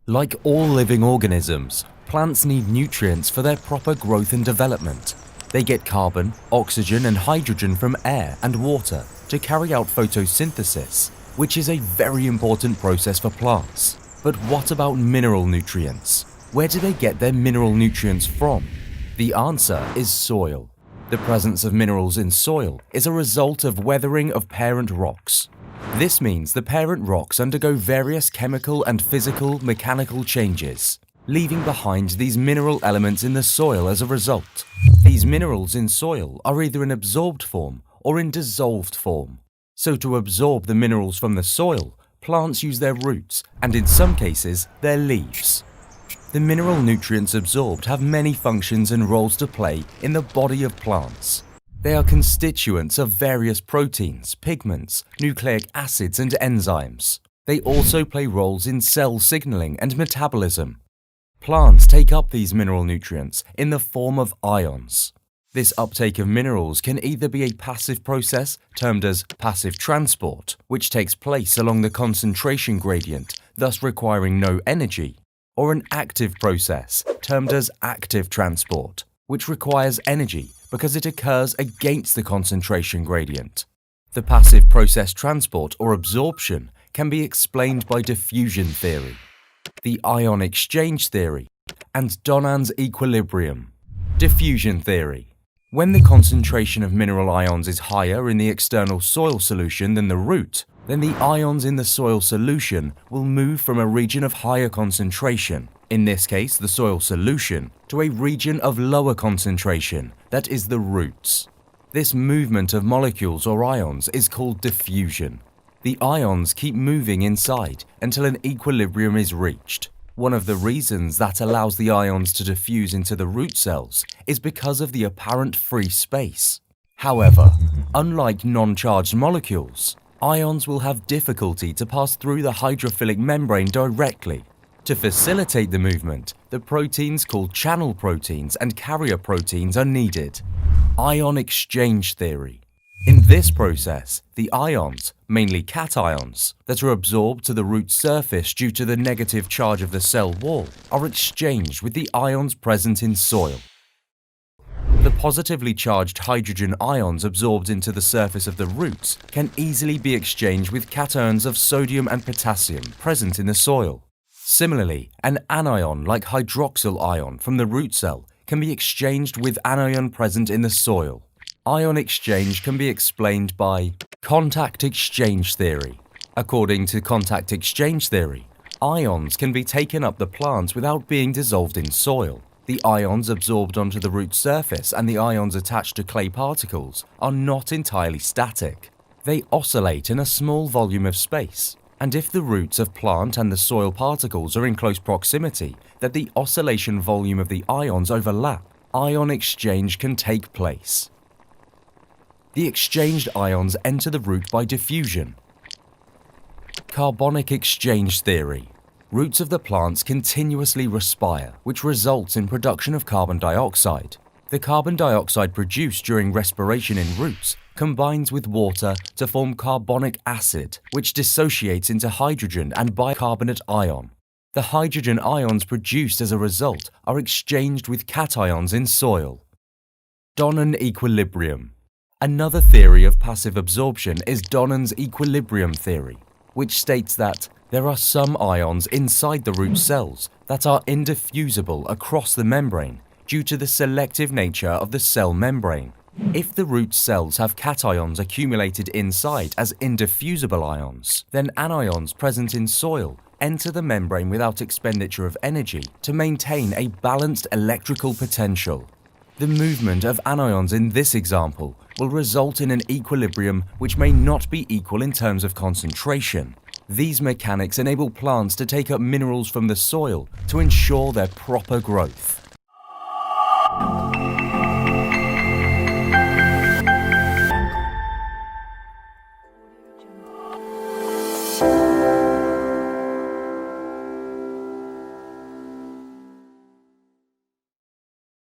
Like all living organisms, plants need nutrients for their proper growth and development. They get carbon, oxygen and hydrogen from air and water to carry out photosynthesis, which is a very important process for plants. But what about mineral nutrients? Where do they get their mineral nutrients from? The answer is soil. The presence of minerals in soil is a result of weathering of parent rocks. This means the parent rocks undergo various chemical and physical mechanical changes, leaving behind these mineral elements in the soil as a result. These minerals in soil are either in absorbed form or in dissolved form. So to absorb the minerals from the soil, plants use their roots and in some cases their leaves. The mineral nutrients absorbed have many functions and roles to play in the body of plants. They are constituents of various proteins, pigments, nucleic acids and enzymes. They also play roles in cell signaling and metabolism. Plants take up these mineral nutrients in the form of ions. This uptake of minerals can either be a passive process termed as passive transport, which takes place along the concentration gradient, thus requiring no energy, or an active process termed as active transport, which requires energy because it occurs against the concentration gradient. The passive process transport or absorption can be explained by diffusion theory, the ion exchange theory, and Donan's equilibrium. Diffusion theory. When the concentration of mineral ions is higher in the external soil solution than the root, then the ions in the soil solution will move from a region of higher concentration, in this case the soil solution, to a region of lower concentration, that is the roots. This movement of molecules or ions is called diffusion. The ions keep moving inside until an equilibrium is reached. One of the reasons that allows the ions to diffuse into the root cells is because of the apparent free space. However, unlike non-charged molecules, ions will have difficulty to pass through the hydrophilic membrane directly. To facilitate the movement, the proteins called channel proteins and carrier proteins are needed. Ion exchange theory. In this process, the ions, mainly cations, that are absorbed to the root surface due to the negative charge of the cell wall are exchanged with the ions present in soil. The positively charged hydrogen ions absorbed into the surface of the roots can easily be exchanged with cations of sodium and potassium present in the soil. Similarly, an anion like hydroxyl ion from the root cell can be exchanged with anion present in the soil. Ion exchange can be explained by contact exchange theory. According to contact exchange theory, ions can be taken up the plant without being dissolved in soil. The ions absorbed onto the root surface and the ions attached to clay particles are not entirely static. They oscillate in a small volume of space, and if the roots of plant and the soil particles are in close proximity that the oscillation volume of the ions overlap, ion exchange can take place. The exchanged ions enter the root by diffusion. Carbonic exchange theory. Roots of the plants continuously respire, which results in production of carbon dioxide. The carbon dioxide produced during respiration in roots combines with water to form carbonic acid, which dissociates into hydrogen and bicarbonate ion. The hydrogen ions produced as a result are exchanged with cations in soil. Donan equilibrium. Another theory of passive absorption is Donan's equilibrium theory, which states that there are some ions inside the root cells that are indiffusible across the membrane due to the selective nature of the cell membrane. If the root cells have cations accumulated inside as indiffusible ions, then anions present in soil enter the membrane without expenditure of energy to maintain a balanced electrical potential. The movement of anions in this example will result in an equilibrium which may not be equal in terms of concentration. These mechanics enable plants to take up minerals from the soil to ensure their proper growth.